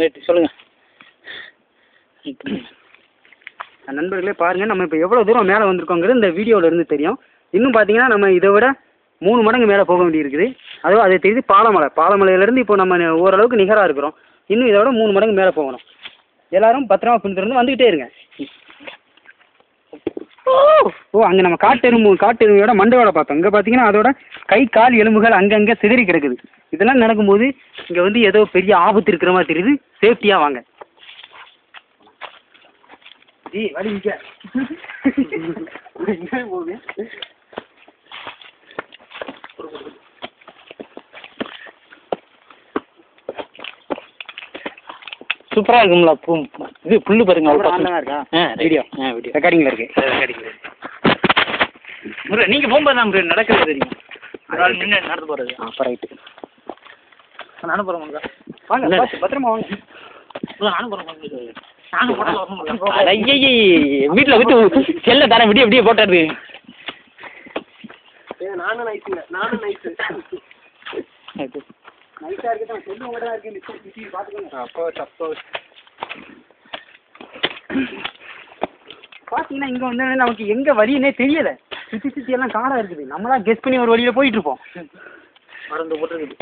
Right சொல்லுங்கள். நண்பர்களே பாருங்கள், நம்ம இப்போ எவ்வளோ தூரம் மேலே வந்திருக்கோங்கிறது இந்த வீடியோவில் இருந்து தெரியும். இன்னும் பார்த்தீங்கன்னா நம்ம இதை விட 3 மடங்கு மேலே போக வேண்டியிருக்குது. அதுவும் அதை தெரியுது பாலமலையிலேருந்து இப்போ நம்ம ஓரளவுக்கு நிகராக இருக்கிறோம். இன்னும் இதை விட 3 மடங்கு மேலே போகணும். எல்லாரும் பத்திரமா பின்தொடர்ந்து வந்துக்கிட்டே இருங்க. அங்கே நம்ம காட்டெருமையோட மண்டையோட பார்த்தோம். இங்கே பார்த்தீங்கன்னா அதோட கை கால் எலும்புகள் அங்கங்கே சிதறி கிடக்குது. இதெல்லாம் நடக்கும்போது இங்கே வந்து ஏதோ பெரிய ஆபத்து இருக்கிற மாதிரி தெரியுது. சேஃப்டியாக வாங்க. வலிங்க போகுது. சூப்பராக இருக்குங்களா? இது புல்லு பாருங்க. இருக்கா? வீடியோ ரெக்கார்டிங்கில் இருக்கு. நீங்கள் போகும்போது நம்ம நடக்கிறது தெரியும். நின்று நடந்து போகிறது. அப்போ ரைட்டு. நானும் போகிறேன். வாங்க பத்திரமா வாங்க. நானும் போகிறேன். வீட்டில் விட்டு செல்ல தானே விடிய போட்டாரு. நானும் நைஸா இருக்கு. செல்லு உங்கள்கிட்ட தான் இருக்கு. பார்த்துக்கோங்க. அப்போ பார்த்தீங்கன்னா இங்கே வந்து நமக்கு எங்கே வழின்னே தெரியலை. சுற்றி எல்லாம் காடாக இருக்குது. நம்மளாம் கெஸ் பண்ணி ஒரு வழியில் போயிட்டு இருப்போம். மறந்து போட்டுருக்குது.